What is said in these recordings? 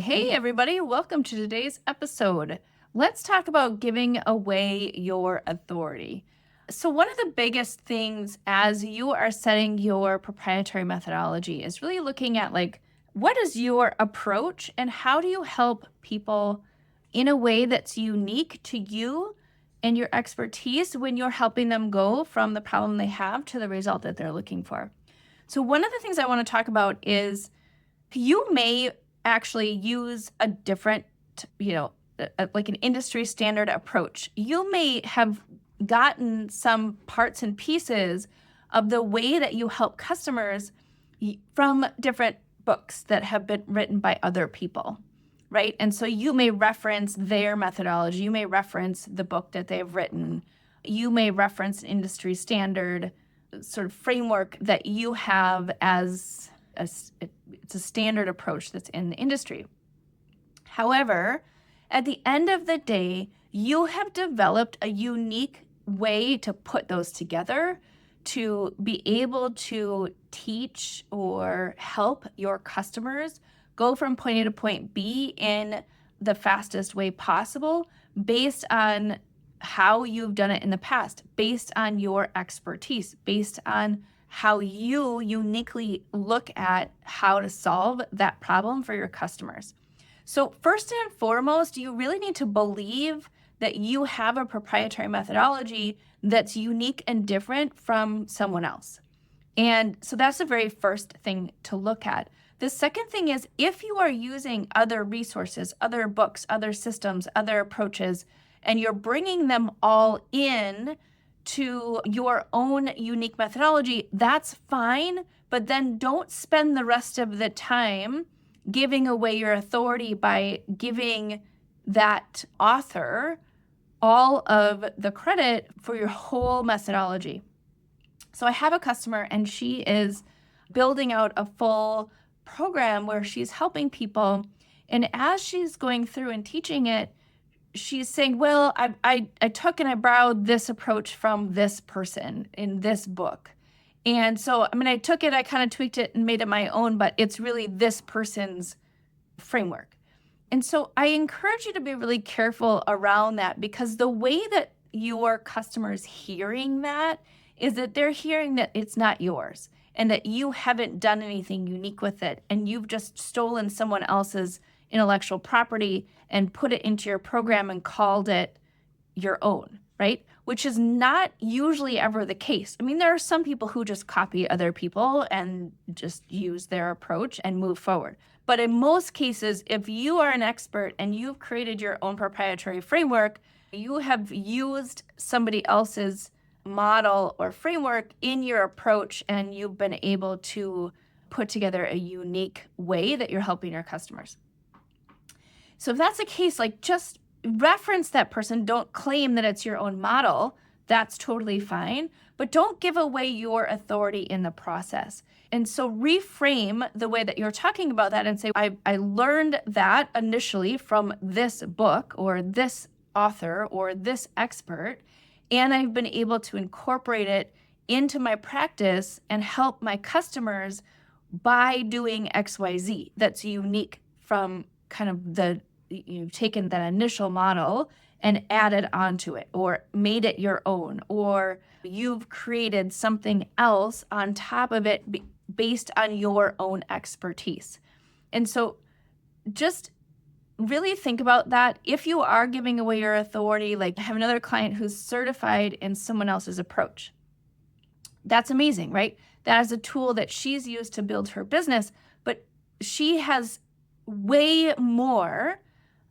Hey, everybody, welcome to today's episode. Let's talk about giving away your authority. So, one of the biggest things as you are setting your proprietary methodology is really looking at what is your approach and how do you help people in a way that's unique to you and your expertise when you're helping them go from the problem they have to the result that they're looking for. So, one of the things I want to talk about is you may actually use a different, like an industry standard approach. You may have gotten some parts and pieces of the way that you help customers from different books that have been written by other people, right? And so you may reference their methodology. You may reference the book that they've written. You may reference an industry standard sort of framework that you have as it's a standard approach that's in the industry. However, at the end of the day, you have developed a unique way to put those together to be able to teach or help your customers go from point A to point B in the fastest way possible based on how you've done it in the past, based on your expertise, based on how you uniquely look at how to solve that problem for your customers. So first and foremost, you really need to believe that you have a proprietary methodology that's unique and different from someone else. And so that's the very first thing to look at. The second thing is if you are using other resources, other books, other systems, other approaches, and you're bringing them all in to your own unique methodology, that's fine, but then don't spend the rest of the time giving away your authority by giving that author all of the credit for your whole methodology. So I have a customer and she is building out a full program where she's helping people. And as she's going through and teaching it, she's saying, well, I took and I borrowed this approach from this person in this book. And so, I took it, I kind of tweaked it and made it my own, but it's really this person's framework. And so I encourage you to be really careful around that because the way that your customers hearing that is that they're hearing that it's not yours and that you haven't done anything unique with it and you've just stolen someone else's intellectual property and put it into your program and called it your own, right? Which is not usually ever the case. There are some people who just copy other people and just use their approach and move forward. But in most cases, if you are an expert and you've created your own proprietary framework, you have used somebody else's model or framework in your approach and you've been able to put together a unique way that you're helping your customers. So if that's the case, just reference that person. Don't claim that it's your own model. That's totally fine. But don't give away your authority in the process. And so reframe the way that you're talking about that and say, I learned that initially from this book or this author or this expert, and I've been able to incorporate it into my practice and help my customers by doing XYZ that's unique from kind of you've taken that initial model and added onto it or made it your own, or you've created something else on top of it based on your own expertise. And so just really think about that. If you are giving away your authority, I have another client who's certified in someone else's approach. That's amazing, right? That is a tool that she's used to build her business, but she has way more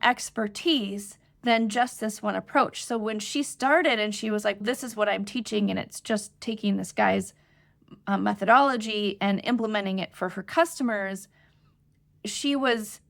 expertise than just this one approach. So when she started and she was like, this is what I'm teaching, and it's just taking this guy's methodology and implementing it for her customers, she was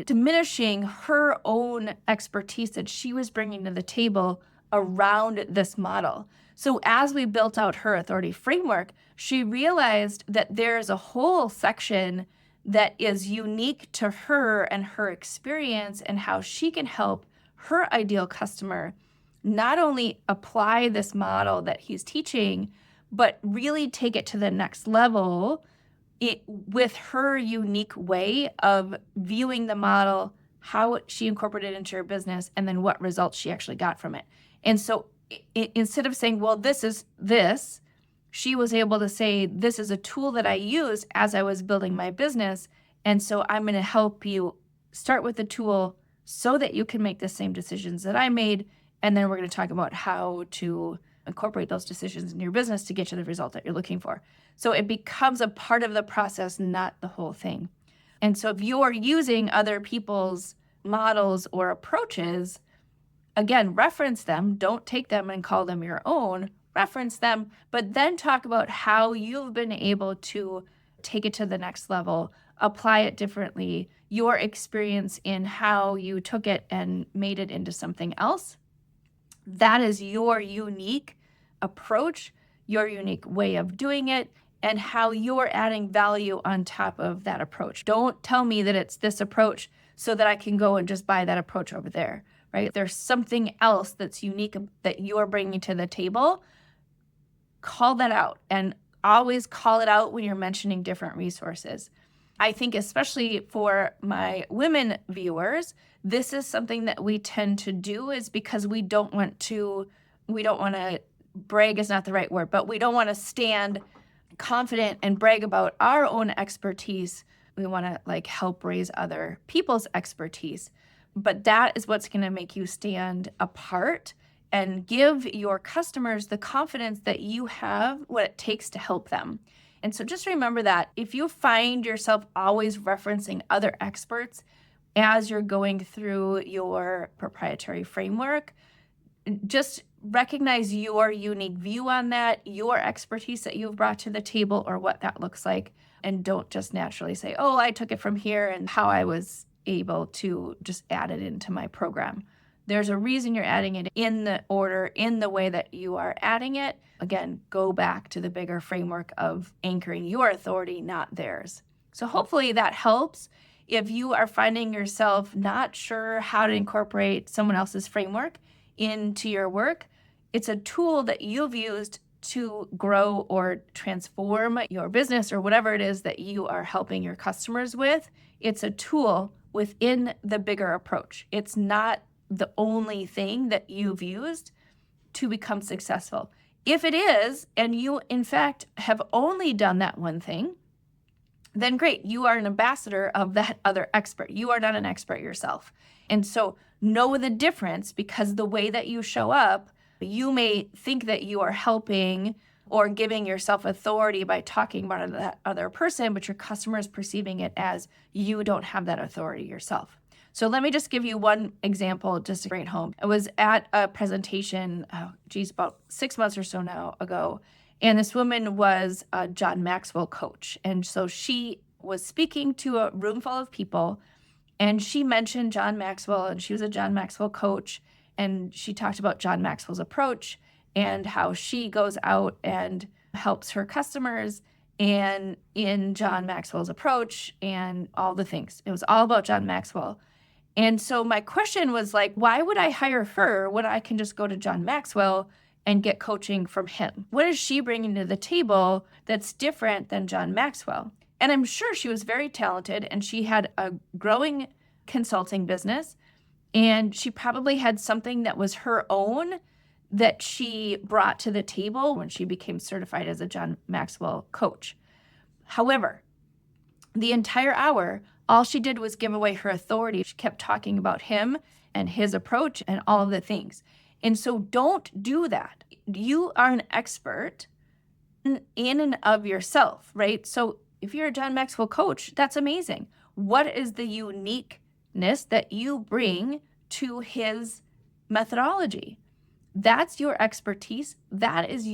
diminishing her own expertise that she was bringing to the table around this model. So as we built out her authority framework, she realized that there's a whole section that is unique to her and her experience and how she can help her ideal customer not only apply this model that he's teaching, but really take it to the next level with her unique way of viewing the model, how she incorporated it into her business, and then what results she actually got from it. And so instead of saying, well, this is this, she was able to say, this is a tool that I used as I was building my business. And so I'm going to help you start with the tool so that you can make the same decisions that I made. And then we're going to talk about how to incorporate those decisions in your business to get you the result that you're looking for. So it becomes a part of the process, not the whole thing. And so if you are using other people's models or approaches, again, reference them. Don't take them and call them your own. Reference them, but then talk about how you've been able to take it to the next level, apply it differently, your experience in how you took it and made it into something else. That is your unique approach, your unique way of doing it, and how you're adding value on top of that approach. Don't tell me that it's this approach so that I can go and just buy that approach over there, right? There's something else that's unique that you're bringing to the table. Call that out, and always call it out when you're mentioning different resources. I think especially for my women viewers, this is something that we tend to do is because we don't want to brag is not the right word, but we don't want to stand confident and brag about our own expertise. We want to help raise other people's expertise. But that is what's going to make you stand apart and give your customers the confidence that you have what it takes to help them. And so just remember that if you find yourself always referencing other experts as you're going through your proprietary framework, just recognize your unique view on that, your expertise that you've brought to the table or what that looks like. And don't just naturally say, oh, I took it from here and how I was able to just add it into my program. There's a reason you're adding it in the order, in the way that you are adding it. Again, go back to the bigger framework of anchoring your authority, not theirs. So hopefully that helps. If you are finding yourself not sure how to incorporate someone else's framework into your work, it's a tool that you've used to grow or transform your business or whatever it is that you are helping your customers with. It's a tool within the bigger approach. It's not the only thing that you've used to become successful. If it is, and you in fact have only done that one thing, then great, you are an ambassador of that other expert. You are not an expert yourself. And so know the difference, because the way that you show up, you may think that you are helping or giving yourself authority by talking about that other person, but your customer is perceiving it as you don't have that authority yourself. So let me just give you one example just to bring it home. I was at a presentation, about 6 months or so now ago, and this woman was a John Maxwell coach. And so she was speaking to a room full of people, and she mentioned John Maxwell, and she was a John Maxwell coach, and she talked about John Maxwell's approach and how she goes out and helps her customers and in John Maxwell's approach and all the things. It was all about John Maxwell. And so my question was why would I hire her when I can just go to John Maxwell and get coaching from him? What is she bringing to the table that's different than John Maxwell? And I'm sure she was very talented and she had a growing consulting business, and she probably had something that was her own that she brought to the table when she became certified as a John Maxwell coach. However, the entire hour, all she did was give away her authority. She kept talking about him and his approach and all of the things. And so don't do that. You are an expert in and of yourself, right? So if you're a John Maxwell coach, that's amazing. What is the uniqueness that you bring to his methodology? That's your expertise. That is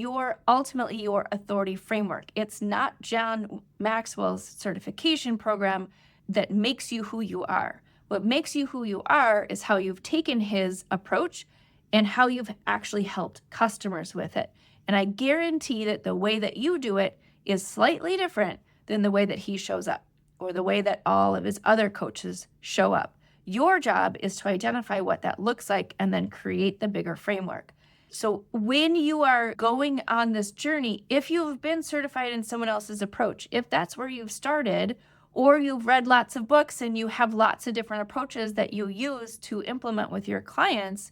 ultimately your authority framework. It's not John Maxwell's certification program that makes you who you are. What makes you who you are is how you've taken his approach and how you've actually helped customers with it. And I guarantee that the way that you do it is slightly different than the way that he shows up or the way that all of his other coaches show up. Your job is to identify what that looks like and then create the bigger framework. So when you are going on this journey, if you've been certified in someone else's approach, if that's where you've started, or you've read lots of books and you have lots of different approaches that you use to implement with your clients,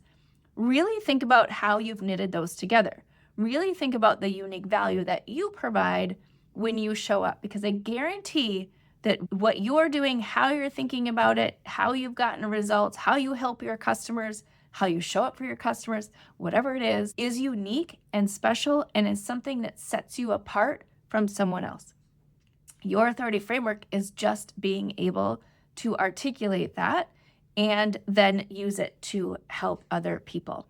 really think about how you've knitted those together. Really think about the unique value that you provide when you show up, because I guarantee that what you're doing, how you're thinking about it, how you've gotten results, how you help your customers, how you show up for your customers, whatever it is unique and special and is something that sets you apart from someone else. Your authority framework is just being able to articulate that and then use it to help other people.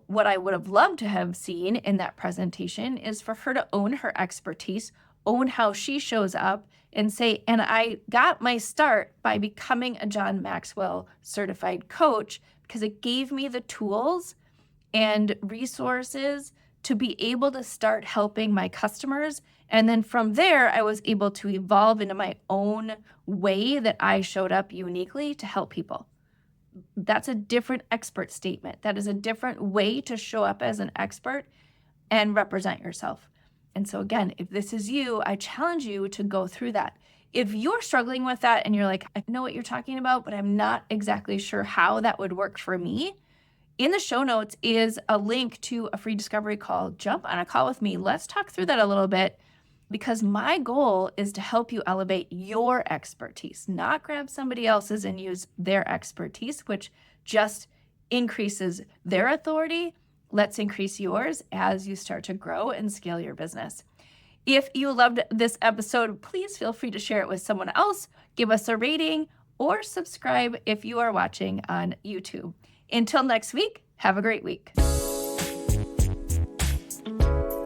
What I would have loved to have seen in that presentation is for her to own her expertise, own how she shows up, and say, and I got my start by becoming a John Maxwell certified coach because it gave me the tools and resources to be able to start helping my customers. And then from there, I was able to evolve into my own way that I showed up uniquely to help people. That's a different expert statement. That is a different way to show up as an expert and represent yourself. And so again, if this is you, I challenge you to go through that. If you're struggling with that and you're like, I know what you're talking about, but I'm not exactly sure how that would work for me, in the show notes is a link to a free discovery call. Jump on a call with me. Let's talk through that a little bit, because my goal is to help you elevate your expertise, not grab somebody else's and use their expertise, which just increases their authority. Let's increase yours as you start to grow and scale your business. If you loved this episode, please feel free to share it with someone else, give us a rating, or subscribe if you are watching on YouTube. Until next week, have a great week.